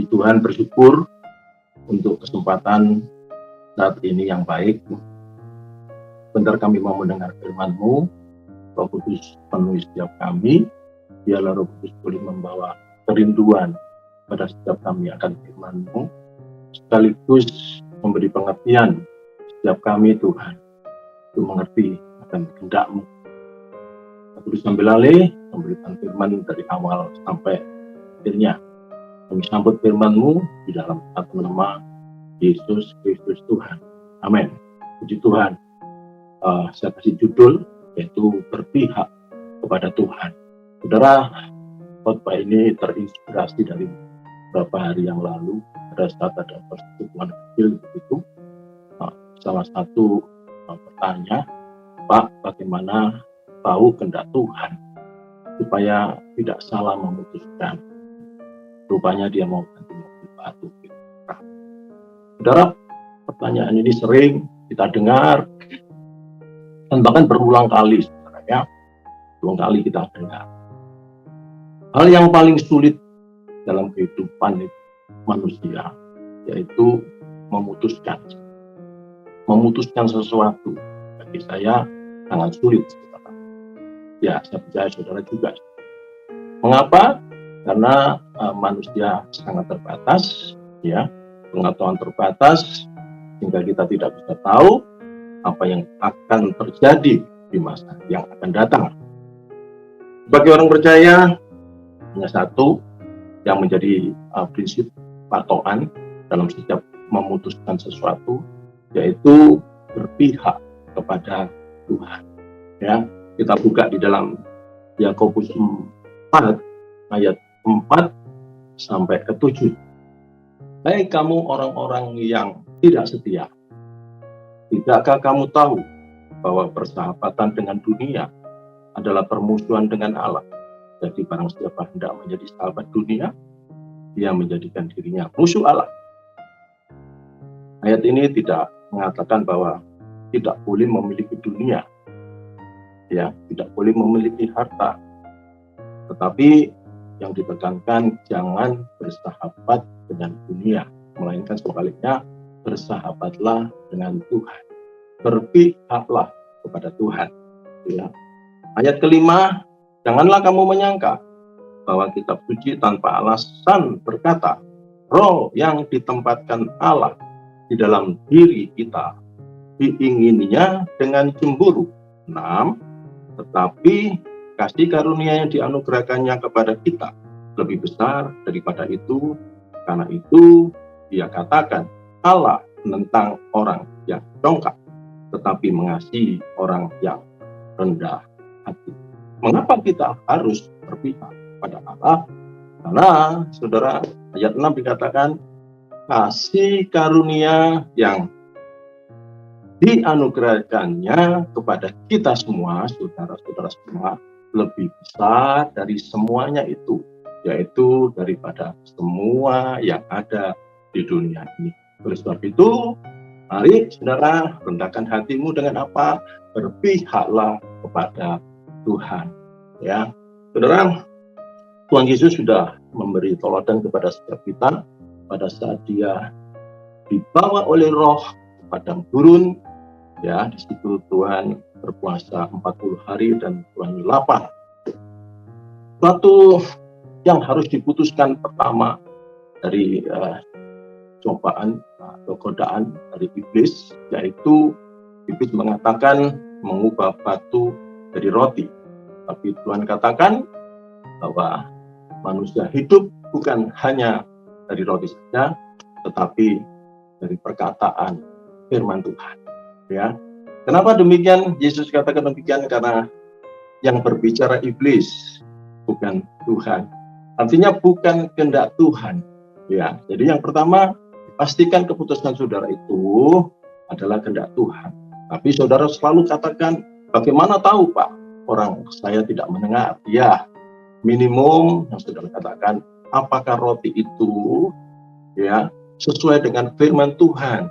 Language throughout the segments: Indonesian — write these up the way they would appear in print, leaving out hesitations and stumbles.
Puji Tuhan, bersyukur untuk kesempatan saat ini yang baik. Bentar kami mau mendengar firman-Mu. Roh Kudus penuhi setiap kami. Biarlah Roh Kudus boleh membawa kerinduan pada setiap kami akan firman-Mu, sekaligus memberi pengertian setiap kami, Tuhan, untuk mengerti akan kehendak-Mu. Roh Kudus ambil alih, memberikan firman dari awal sampai akhirnya. Kami sambut firman-Mu di dalam satu nama Yesus Kristus Tuhan. Amin. Puji Tuhan. Saya kasih judul, yaitu berpihak kepada Tuhan. Saudara, khotbah ini terinspirasi dari beberapa hari yang lalu. Pada saat ada pertemuan kecil begitu, salah satu bertanya, Pak, bagaimana tahu kehendak Tuhan supaya tidak salah memutuskan? Rupanya dia mau ganti mobil batu. Saudara, pertanyaan ini sering kita dengar dan bahkan berulang kali, sebenarnya berulang kali kita dengar. Hal yang paling sulit dalam kehidupan manusia yaitu memutuskan sesuatu. Bagi saya sangat sulit, saudara. Ya, saya percaya saudara juga. Mengapa? Karena manusia sangat terbatas, ya, pengetahuan terbatas, sehingga kita tidak bisa tahu apa yang akan terjadi di masa yang akan datang. Bagi orang percaya, hanya satu yang menjadi prinsip patokan dalam setiap memutuskan sesuatu, yaitu berpihak kepada Tuhan. Ya, kita buka di dalam Yakobus 4 ayat 4 sampai ke 7. Hai kamu orang-orang yang tidak setia, tidakkah kamu tahu bahwa persahabatan dengan dunia adalah permusuhan dengan Allah? Jadi barang siapa hendak menjadi sahabat dunia, dia menjadikan dirinya musuh Allah. Ayat ini tidak mengatakan bahwa tidak boleh memiliki dunia, ya, tidak boleh memiliki harta. Tetapi yang ditekankan jangan bersahabat dengan dunia, melainkan sebaliknya, bersahabatlah dengan Tuhan. Berpihaklah kepada Tuhan. Ya. Ayat kelima, janganlah kamu menyangka bahwa kitab suci tanpa alasan berkata, roh yang ditempatkan Allah di dalam diri kita diingininya dengan cemburu. 6. Tetapi kasih karunia yang dianugerahkannya kepada kita lebih besar daripada itu. Karena itu dia katakan, Allah menentang orang yang dongkak, tetapi mengasihi orang yang rendah hati. Mengapa kita harus berpihak pada Allah? Karena, saudara, ayat 6 dikatakan, kasih karunia yang dianugerahkannya kepada kita semua, saudara-saudara semua, lebih besar dari semuanya itu, yaitu daripada semua yang ada di dunia ini. Oleh sebab itu, mari saudara rendahkan hatimu dengan apa? Berpihaklah kepada Tuhan. Ya, saudara, Tuhan Yesus sudah memberi teladan kepada setiap kita pada saat dia dibawa oleh Roh ke padang gurun. Ya, di situ Tuhan berpuasa 40 hari dan Tuhan lapar. Suatu yang harus diputuskan pertama dari cobaan atau godaan dari iblis, yaitu iblis mengatakan mengubah batu jadi roti. Tapi Tuhan katakan bahwa manusia hidup bukan hanya dari roti saja, tetapi dari perkataan firman Tuhan. Ya, kenapa demikian? Yesus katakan demikian karena yang berbicara iblis bukan Tuhan. Artinya bukan kehendak Tuhan. Ya, jadi yang pertama, pastikan keputusan saudara itu adalah kehendak Tuhan. Tapi saudara selalu katakan, bagaimana tahu Pak, orang saya tidak mendengar? Ya, minimum yang saudara katakan, apakah roti itu ya sesuai dengan firman Tuhan?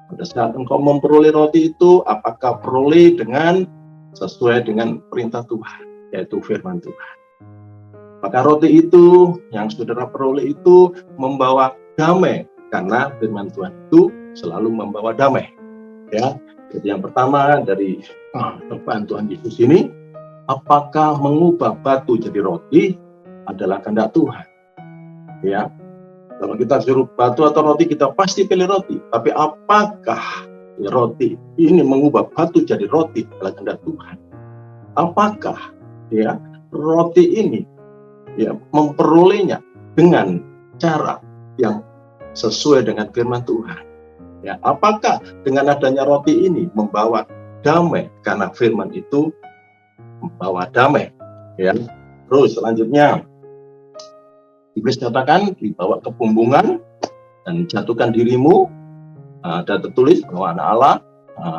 Pada saat engkau memperoleh roti itu, apakah peroleh dengan sesuai dengan perintah Tuhan, yaitu firman Tuhan? Maka roti itu yang saudara peroleh itu membawa damai, karena firman Tuhan itu selalu membawa damai. Ya, jadi yang pertama dari firman Tuhan Yesus ini, apakah mengubah batu jadi roti adalah kehendak Tuhan. Ya, kalau kita suruh batu atau roti, kita pasti pilih roti. Tapi apakah roti ini mengubah batu jadi roti adalah kehendak Tuhan? Apakah ya roti ini ya memperolehnya dengan cara yang sesuai dengan firman Tuhan? Ya, apakah dengan adanya roti ini membawa damai, karena firman itu membawa damai? Ya, terus selanjutnya iblis katakan dibawa ke bumbungan dan jatuhkan dirimu. Ada tertulis bahwa anak Allah,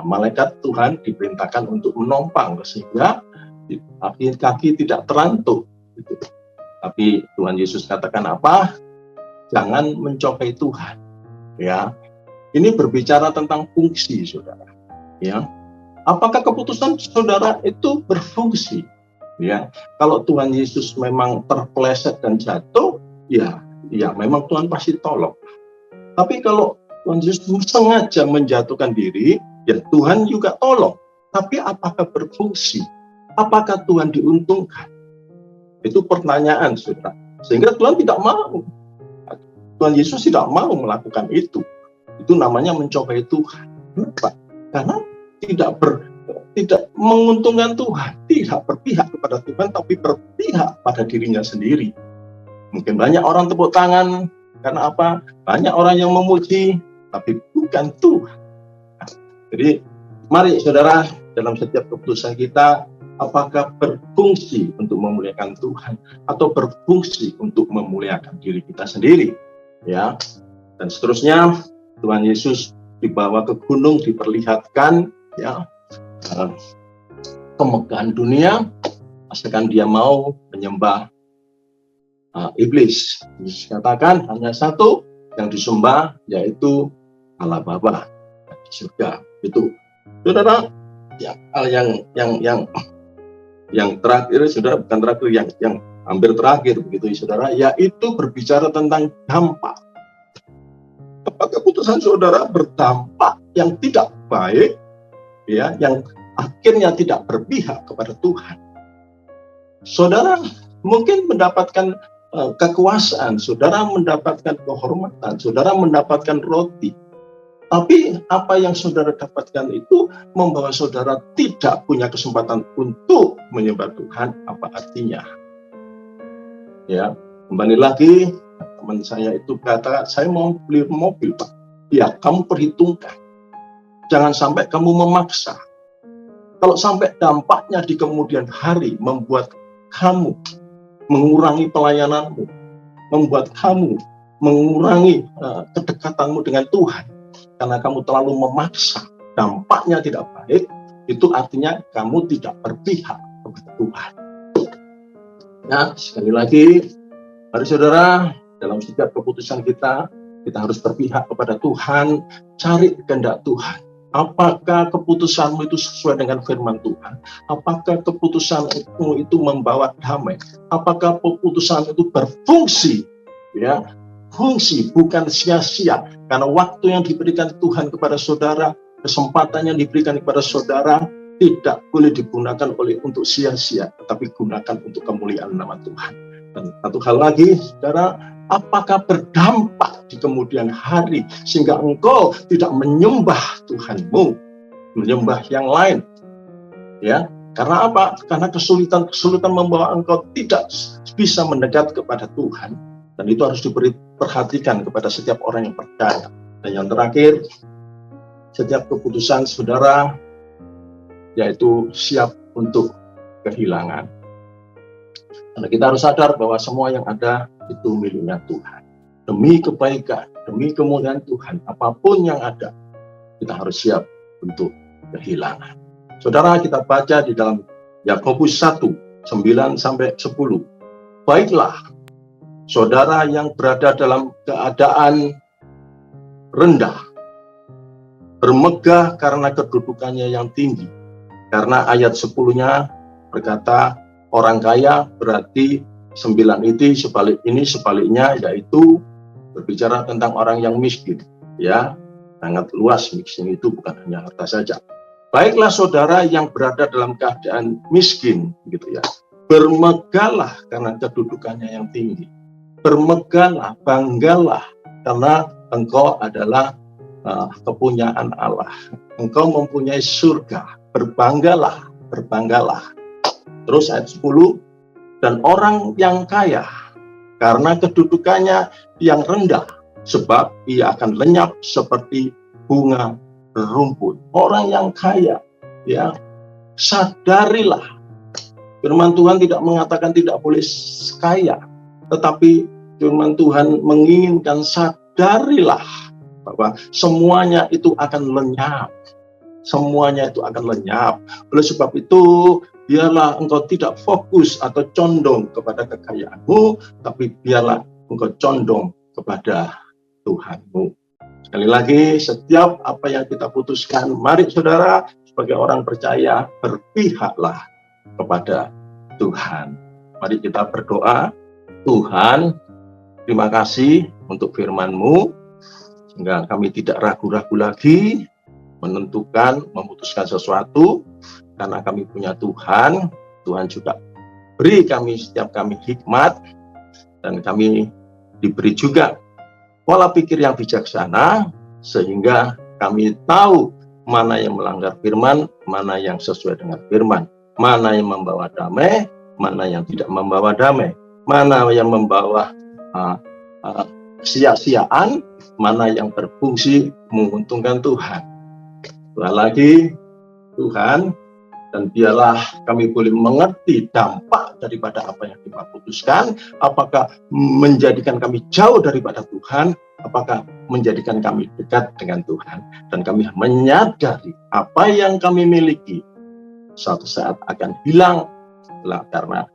malaikat Tuhan diperintahkan untuk menompang sehingga kaki tidak terantuk. Tapi Tuhan Yesus katakan apa? Jangan mencobai Tuhan. Ya, ini berbicara tentang fungsi, saudara. Ya, apakah keputusan saudara itu berfungsi? Ya, kalau Tuhan Yesus memang terpeleset dan jatuh, ya memang Tuhan pasti tolong. Tapi kalau Tuhan Yesus sengaja menjatuhkan diri, ya Tuhan juga tolong. Tapi apakah berfungsi? Apakah Tuhan diuntungkan? Itu pertanyaan, saudara. Sehingga Tuhan tidak mau. Tuhan Yesus tidak mau melakukan itu. Itu namanya mencobai Tuhan. Kenapa? Karena tidak menguntungkan Tuhan, tidak berpihak kepada Tuhan, tapi berpihak pada dirinya sendiri. Mungkin banyak orang tepuk tangan, karena apa? Banyak orang yang memuji, tapi bukan Tuhan. Jadi, mari saudara, dalam setiap keputusan kita, apakah berfungsi untuk memuliakan Tuhan, atau berfungsi untuk memuliakan diri kita sendiri? Ya, dan seterusnya, Tuhan Yesus dibawa ke gunung, diperlihatkan ya kemegahan dunia, asalkan dia mau menyembah iblis. Yesus katakan hanya satu yang disembah, yaitu Allah Bapa di surga. Itu, saudara, yang terakhir, saudara, bukan terakhir, yang hampir terakhir begitu, saudara, yaitu berbicara tentang dampak. Apakah keputusan saudara berdampak yang tidak baik, ya, yang akhirnya tidak berpihak kepada Tuhan? Saudara mungkin mendapatkan kekuasaan, saudara mendapatkan kehormatan, saudara mendapatkan roti. Tapi apa yang saudara dapatkan itu membawa saudara tidak punya kesempatan untuk menyembah Tuhan. Apa artinya? Ya, kembali lagi, teman saya itu kata, saya mau beli mobil, Pak. Ya, kamu perhitungkan. Jangan sampai kamu memaksa. Kalau sampai dampaknya di kemudian hari membuat kamu mengurangi pelayananmu, membuat kamu mengurangi kedekatanmu dengan Tuhan, karena kamu terlalu memaksa, dampaknya tidak baik, itu artinya kamu tidak berpihak kepada Tuhan. Nah, sekali lagi, mari saudara, dalam setiap keputusan kita harus berpihak kepada Tuhan, cari kehendak Tuhan. Apakah keputusanmu itu sesuai dengan firman Tuhan? Apakah keputusanmu itu membawa damai? Apakah keputusan itu berfungsi? Ya, fungsi, bukan sia-sia. Karena waktu yang diberikan Tuhan kepada saudara, kesempatan yang diberikan kepada saudara, tidak boleh digunakan untuk sia-sia, tetapi gunakan untuk kemuliaan nama Tuhan. Dan satu hal lagi, saudara, apakah berdampak di kemudian hari sehingga engkau tidak menyembah Tuhanmu, menyembah yang lain? Ya, karena apa? Karena kesulitan membawa engkau tidak bisa mendekat kepada Tuhan, dan itu harus diperhatikan kepada setiap orang yang percaya. Dan yang terakhir, setiap keputusan saudara yaitu siap untuk kehilangan. Karena kita harus sadar bahwa semua yang ada itu miliknya Tuhan. Demi kebaikan, demi kemuliaan Tuhan, apapun yang ada, kita harus siap untuk kehilangan. Saudara, kita baca di dalam Yakobus 1, 9-10. Baiklah, saudara yang berada dalam keadaan rendah, bermegah karena kedudukannya yang tinggi. Karena ayat 10-nya berkata, orang kaya berarti 9 itu sebaliknya, yaitu berbicara tentang orang yang miskin. Ya, sangat luas. Miskin itu bukan hanya harta saja. Baiklah saudara yang berada dalam keadaan miskin, gitu ya. Bermegahlah karena kedudukannya yang tinggi. Bermegahlah, banggalah karena engkau adalah kepunyaan Allah. Engkau mempunyai surga. Berbanggalah, berbanggalah. Terus ayat 10, dan orang yang kaya karena kedudukannya yang rendah, sebab ia akan lenyap seperti bunga rumput. Orang yang kaya, ya, sadarilah. Firman Tuhan tidak mengatakan tidak boleh kaya, tetapi firman Tuhan menginginkan sadarilah bahwa semuanya itu akan lenyap. Semuanya itu akan lenyap. Oleh sebab itu, biarlah engkau tidak fokus atau condong kepada kekayaanmu, tapi biarlah engkau condong kepada Tuhanmu. Sekali lagi, setiap apa yang kita putuskan, mari saudara, sebagai orang percaya, berpihaklah kepada Tuhan. Mari kita berdoa. Tuhan, terima kasih untuk firman-Mu, sehingga kami tidak ragu-ragu lagi memutuskan sesuatu, karena kami punya Tuhan. Tuhan juga beri setiap kami hikmat, dan kami diberi juga pola pikir yang bijaksana, sehingga kami tahu mana yang melanggar firman, mana yang sesuai dengan firman, mana yang membawa damai, mana yang tidak membawa damai, mana yang membawa sia-siaan, mana yang berfungsi menguntungkan Tuhan. Sekali lagi, Tuhan, dan biarlah kami boleh mengerti dampak daripada apa yang kita putuskan, apakah menjadikan kami jauh daripada Tuhan, apakah menjadikan kami dekat dengan Tuhan, dan kami menyadari apa yang kami miliki suatu saat akan hilang, karena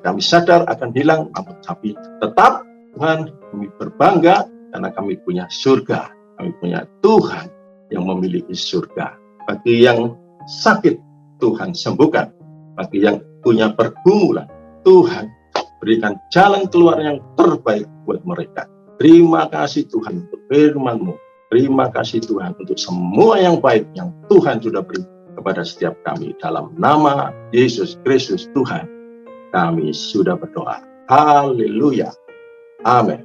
kami sadar akan hilang, tapi tetap Tuhan, kami berbangga karena kami punya surga, kami punya Tuhan yang memiliki surga. Bagi yang sakit, Tuhan sembuhkan. Bagi yang punya pergumulan, Tuhan berikan jalan keluar yang terbaik buat mereka. Terima kasih Tuhan untuk firman-Mu. Terima kasih Tuhan untuk semua yang baik yang Tuhan sudah beri kepada setiap kami. Dalam nama Yesus Kristus Tuhan, kami sudah berdoa. Haleluya. Amin.